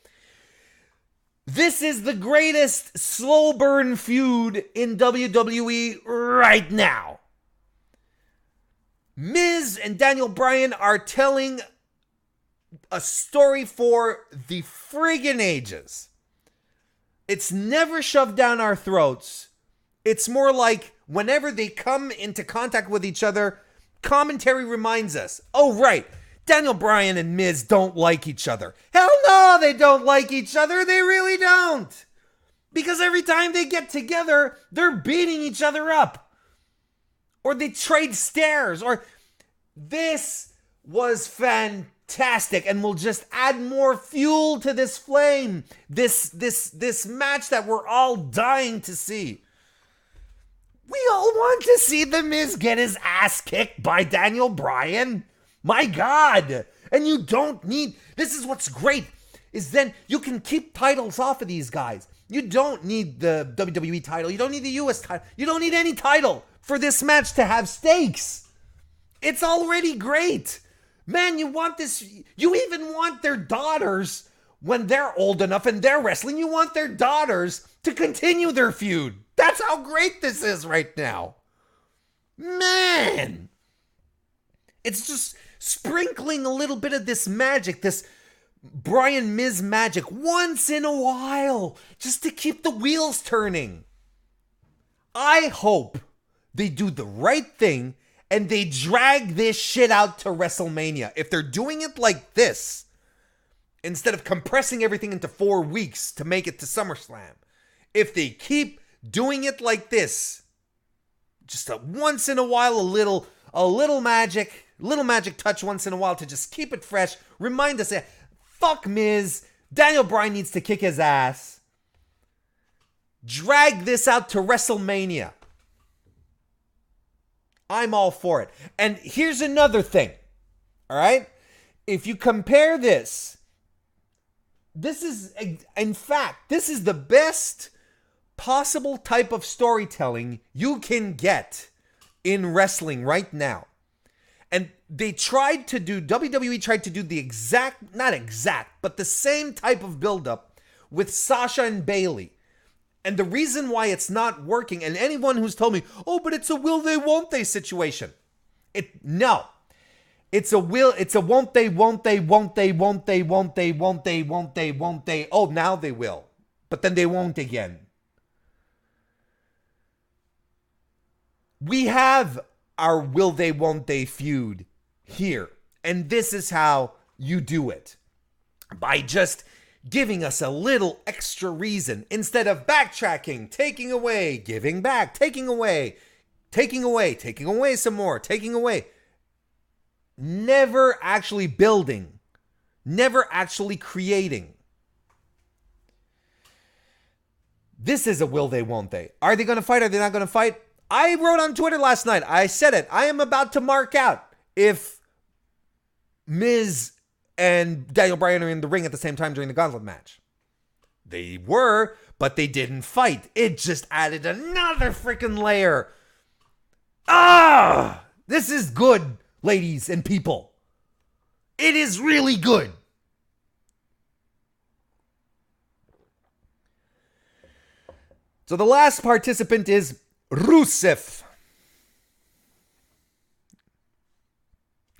this is the greatest slow burn feud in WWE right now. Miz and Daniel Bryan are telling a story for the friggin' ages. It's never shoved down our throats. It's more like whenever they come into contact with each other, commentary reminds us, oh right, Daniel Bryan and Miz don't like each other. Hell no, they don't like each other. They really don't. Because every time they get together, they're beating each other up. Or they trade stares. Or this was fantastic and will just add more fuel to this flame. This match that we're all dying to see. We all want to see The Miz get his ass kicked by Daniel Bryan. My God. And you don't need, this is what's great, is then you can keep titles off of these guys. You don't need the WWE title. You don't need the US title. You don't need any title for this match to have stakes. It's already great. Man, you want this, you even want their daughters, when they're old enough and they're wrestling, you want their daughters to continue their feud. That's how great this is right now. Man. It's just sprinkling a little bit of this magic, this Bryan Miz magic once in a while, just to keep the wheels turning. I hope they do the right thing and they drag this shit out to WrestleMania. If they're doing it like this, instead of compressing everything into 4 weeks to make it to SummerSlam, if they keep doing it like this, just once in a while, a little magic touch once in a while to just keep it fresh. Remind us that, fuck Miz. Daniel Bryan needs to kick his ass. Drag this out to WrestleMania. I'm all for it. And here's another thing. All right? If you compare this is, in fact, this is the best possible type of storytelling you can get in wrestling right now. And WWE tried to do but the same type of buildup with Sasha and Bayley. And the reason why it's not working, and anyone who's told me, oh, but it's a will they, won't they situation. No. It's a won't they, won't they, won't they, won't they, won't they, won't they, won't they, won't they. Oh, now they will. But then they won't again. We have our will they, won't they feud here. And this is how you do it. By just giving us a little extra reason instead of backtracking, taking away, giving back, taking away some more, taking away. Never actually building, never actually creating. This is a will they, won't they. Are they going to fight? Are they not going to fight? I wrote on Twitter last night. I said it. I am about to mark out if Miz and Daniel Bryan are in the ring at the same time during the gauntlet match. They were, but they didn't fight. It just added another freaking layer. This is good, ladies and people. It is really good. So the last participant is Rusev.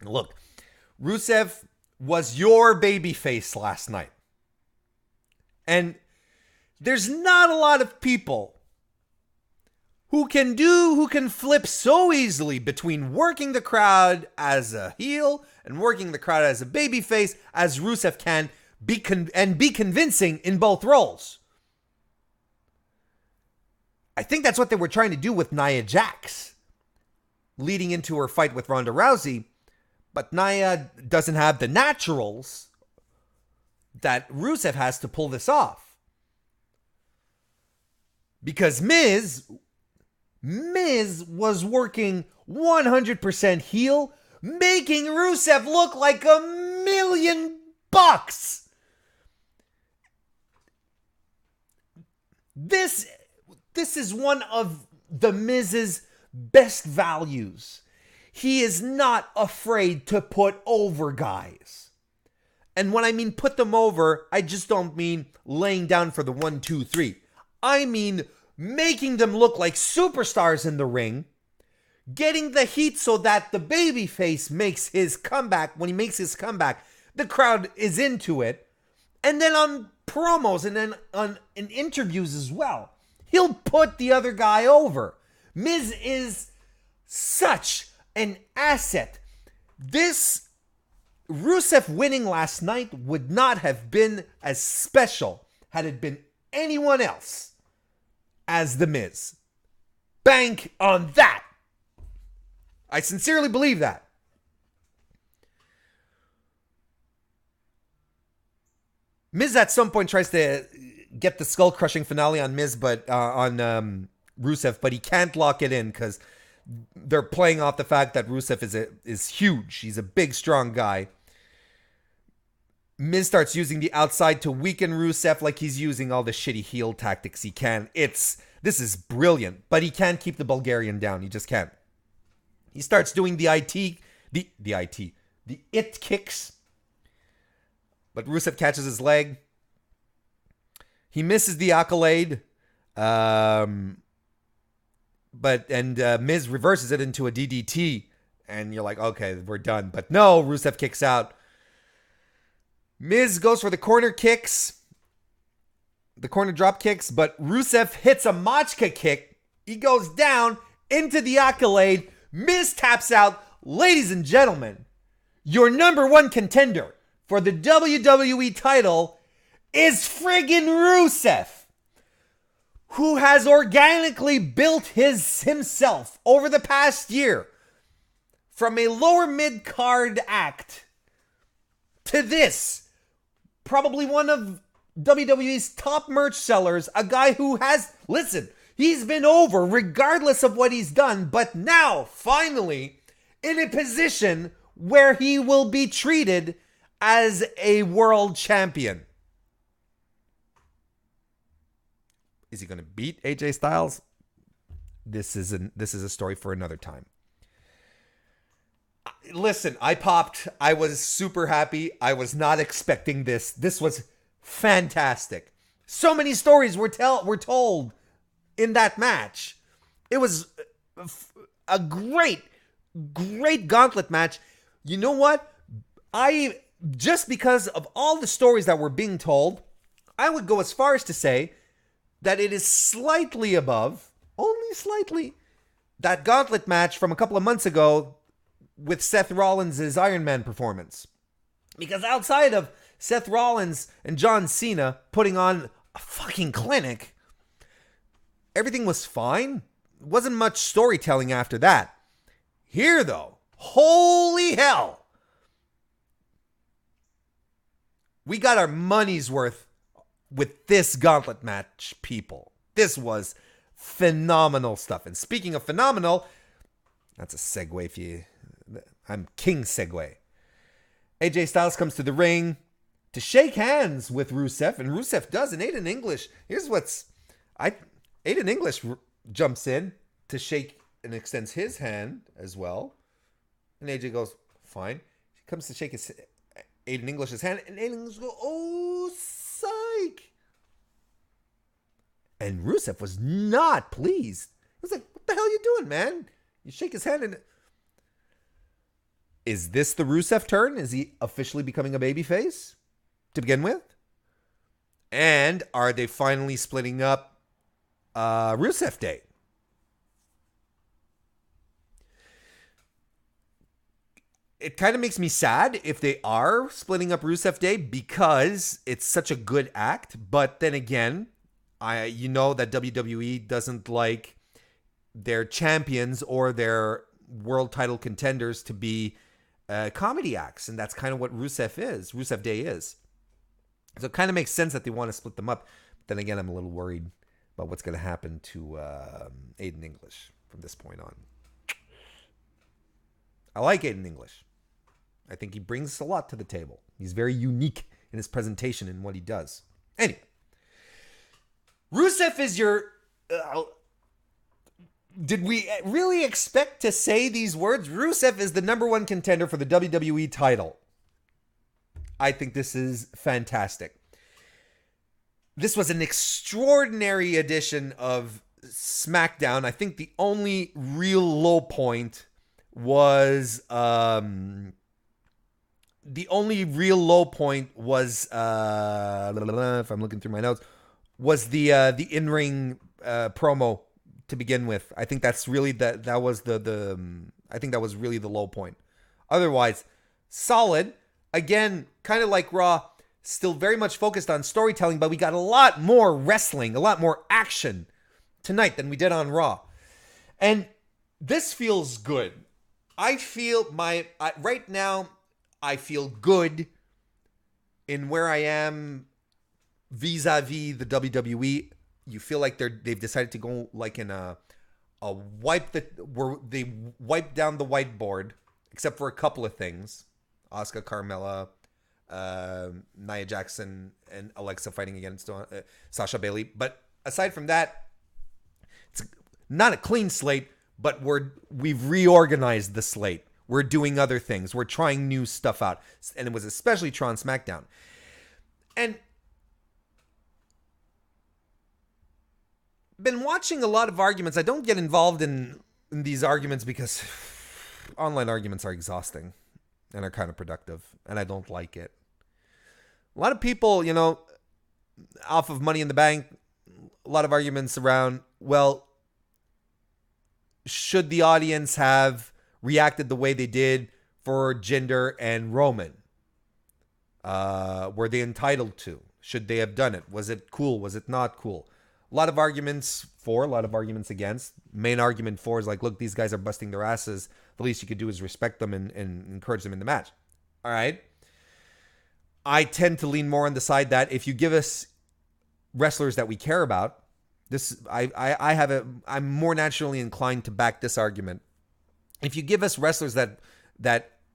Look, Rusev was your babyface last night. And there's not a lot of people who can flip so easily between working the crowd as a heel and working the crowd as a babyface as Rusev can be convincing in both roles. I think that's what they were trying to do with Nia Jax leading into her fight with Ronda Rousey. But Nia doesn't have the naturals that Rusev has to pull this off. Because Miz was working 100% heel, making Rusev look like $1,000,000. This is one of the Miz's best values. He is not afraid to put over guys. And when I mean put them over, I just don't mean laying down for the 1, 2, 3. I mean making them look like superstars in the ring, getting the heat so that the babyface makes his comeback. When he makes his comeback, the crowd is into it. And then on promos and then in interviews as well, he'll put the other guy over. Miz is such an asset. This Rusev winning last night would not have been as special had it been anyone else as The Miz. Bank on that. I sincerely believe that. Miz at some point tries to get the skull-crushing finale on Miz, but on Rusev, but he can't lock it in because they're playing off the fact that Rusev is huge. He's a big, strong guy. Miz starts using the outside to weaken Rusev like he's using all the shitty heel tactics he can. This is brilliant, but he can't keep the Bulgarian down. He just can't. He starts doing the it kicks, but Rusev catches his leg. He misses the accolade. Miz reverses it into a DDT, and you're like, okay, we're done. But no, Rusev kicks out. Miz goes for the corner kicks, the corner drop kicks, but Rusev hits a Machka kick. He goes down into the accolade. Miz taps out. Ladies and gentlemen, your number one contender for the WWE title is friggin' Rusev, who has organically built himself over the past year from a lower mid-card act to this, probably one of WWE's top merch sellers, a guy who has, listen, he's been over regardless of what he's done, but now, finally, in a position where he will be treated as a world champion. Is he going to beat AJ Styles? This is a story for another time. Listen, I popped. I was super happy. I was not expecting this. This was fantastic. So many stories were told in that match. It was a great gauntlet match. You know what? Just because of all the stories that were being told, I would go as far as to say that it is slightly above, only slightly, that gauntlet match from a couple of months ago with Seth Rollins' Iron Man performance. Because outside of Seth Rollins and John Cena putting on a fucking clinic, everything was fine. Wasn't much storytelling after that. Here, though, holy hell, we got our money's worth with this gauntlet match, people. This was phenomenal stuff. And speaking of phenomenal, that's a segue I'm King Segue. AJ Styles comes to the ring to shake hands with Rusev, and Rusev does in Aiden English. Here's Aiden English jumps in to shake and extends his hand as well. And AJ goes, fine. He comes to shake Aiden English's hand, and Aiden English goes, oh, psych. And Rusev was not pleased. He was like, what the hell are you doing, man? You shake his hand, and is this the Rusev turn? Is he officially becoming a babyface to begin with? And are they finally splitting up Rusev Day? It kind of makes me sad if they are splitting up Rusev Day because it's such a good act. But then again, you know that WWE doesn't like their champions or their world title contenders to be comedy acts, and that's kind of what Rusev Day is. So it kind of makes sense that they want to split them up. But then again, I'm a little worried about what's going to happen to Aiden English from this point on. I like Aiden English. I think he brings a lot to the table. He's very unique in his presentation and what he does. Anyway, Rusev is your... did we really expect to say these words? Rusev is the #1 contender for the WWE title. I think this is fantastic. This was an extraordinary edition of SmackDown. I think the only real low point was... if I'm looking through my notes, was the in-ring promo to begin with. I think that's really that was I think that was really the low point. Otherwise, solid. Again, kind of like Raw, still very much focused on storytelling, but we got a lot more wrestling, a lot more action tonight than we did on Raw. And this feels good. I feel right now, I feel good in where I am vis-a-vis the WWE. You feel like they've decided to go like in a wipe where they wipe down the whiteboard, except for a couple of things: Asuka, Carmella, Nia Jackson, and Alexa fighting against Sasha Bailey. But aside from that, it's not a clean slate. But we've reorganized the slate. We're doing other things. We're trying new stuff out, and it was especially true on SmackDown. And been watching a lot of arguments. I don't get involved in these arguments because online arguments are exhausting and are kind of productive, and I don't like it. A lot of people, off of Money in the Bank, a lot of arguments around, well, should the audience have reacted the way they did for Jinder and Roman? Were they entitled to? Should they have done it? Was it cool? Was it not cool? A lot of arguments for, a lot of arguments against. Main argument for is like, look, these guys are busting their asses. The least you could do is respect them and encourage them in the match. All right. I tend to lean more on the side that if you give us wrestlers that we care about, I'm more naturally inclined to back this argument. If you give us wrestlers that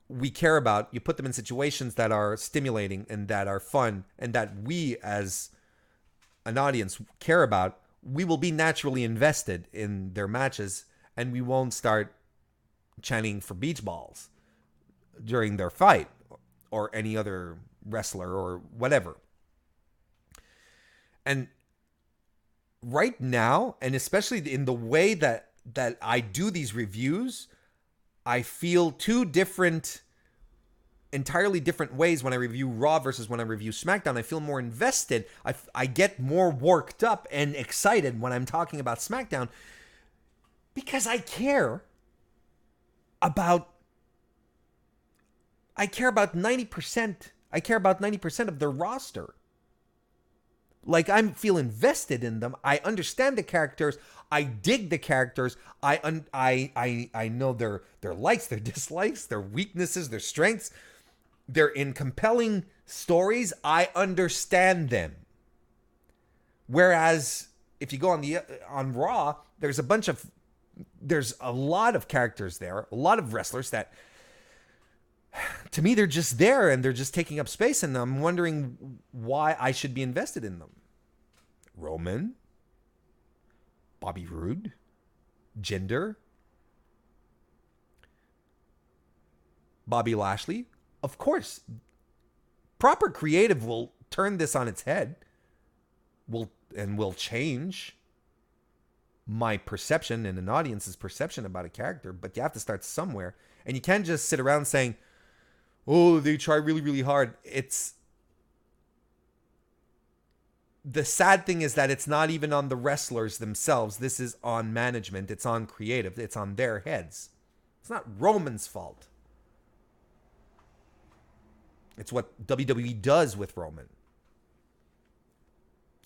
we care about, you put them in situations that are stimulating and that are fun and that we as an audience care about, we will be naturally invested in their matches, and we won't start chanting for beach balls during their fight or any other wrestler or whatever. And right now, and especially in the way that I do these reviews, I feel two entirely different ways when I review Raw versus when I review SmackDown. I feel more invested. I get more worked up and excited when I'm talking about SmackDown because I care about 90%. I care about 90% of their roster. Like, I feel invested in them. I understand the characters. I dig the characters. I know their likes, their dislikes, their weaknesses, their strengths. They're in compelling stories. I understand them. Whereas if you go on Raw, there's a lot of characters there, a lot of wrestlers that, to me, they're just there and they're just taking up space, and I'm wondering why I should be invested in them. Roman, Bobby Roode, Jinder, Bobby Lashley. Of course, proper creative will turn this on its head, will change my perception and an audience's perception about a character, but you have to start somewhere, and you can't just sit around saying, oh, they try really, really hard. The sad thing is that it's not even on the wrestlers themselves. This is on management. It's on creative. It's on their heads. It's not Roman's fault. It's what WWE does with Roman.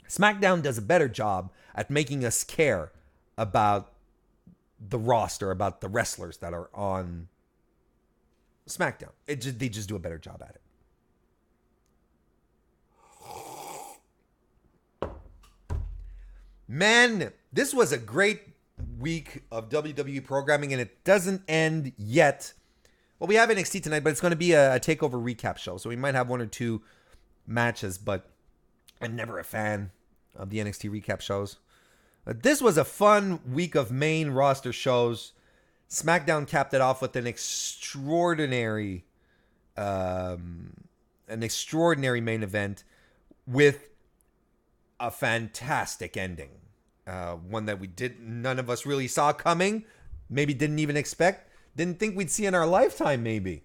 SmackDown does a better job at making us care about the roster, about the wrestlers that are on SmackDown. They just do a better job at it. Man, this was a great week of WWE programming, and it doesn't end yet. Well, we have NXT tonight, but it's going to be a TakeOver recap show, so we might have one or two matches, but I'm never a fan of the NXT recap shows. This was a fun week of main roster shows. SmackDown capped it off with an extraordinary main event with a fantastic ending. One that none of us really saw coming, maybe didn't even expect, didn't think we'd see in our lifetime maybe.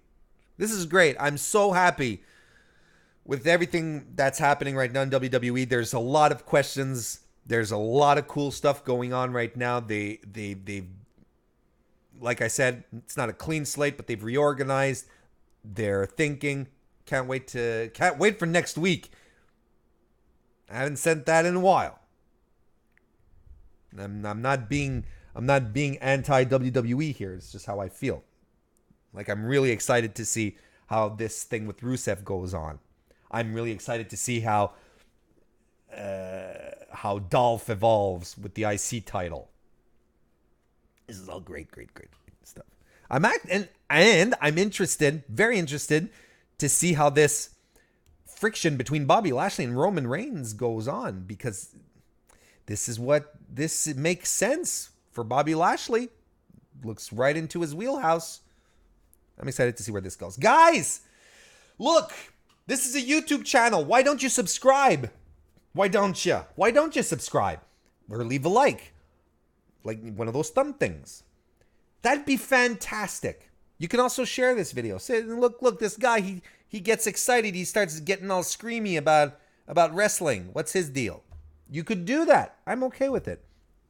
This is great. I'm so happy with everything that's happening right now in WWE. There's a lot of questions. There's a lot of cool stuff going on right now. They like I said, it's not a clean slate, but they've reorganized their thinking. Can't wait for next week. I haven't said that in a while. I'm not being anti WWE here. It's just how I feel. Like, I'm really excited to see how this thing with Rusev goes on. I'm really excited to see how Dolph evolves with the IC title. This is all great stuff. I'm interested, very interested, to see how this friction between Bobby Lashley and Roman Reigns goes on, because this makes sense for Bobby Lashley. Looks right into his wheelhouse. I'm excited to see where this goes. Guys, look, this is a YouTube channel. Why don't you subscribe? Why don't you subscribe? Or leave a like one of those thumb things. That'd be fantastic. You can also share this video. Say, look, this guy, he gets excited. He starts getting all screamy about wrestling. What's his deal? You could do that. I'm okay with it.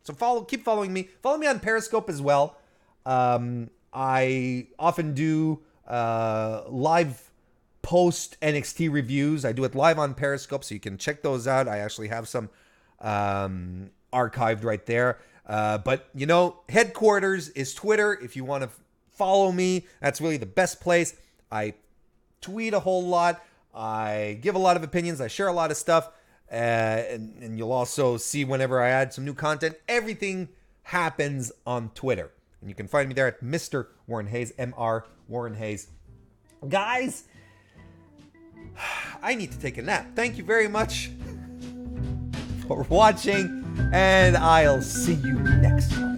So keep following me. Follow me on Periscope as well. I often do live post NXT reviews. I do it live on Periscope, so you can check those out. I actually have some archived right there. But, headquarters is Twitter. If you want to follow me, that's really the best place. I tweet a whole lot. I give a lot of opinions. I share a lot of stuff. And you'll also see whenever I add some new content, everything happens on Twitter. And you can find me there at Mr. Warren Hayes, Mr. Warren Hayes. Guys, I need to take a nap. Thank you very much for watching, and I'll see you next time.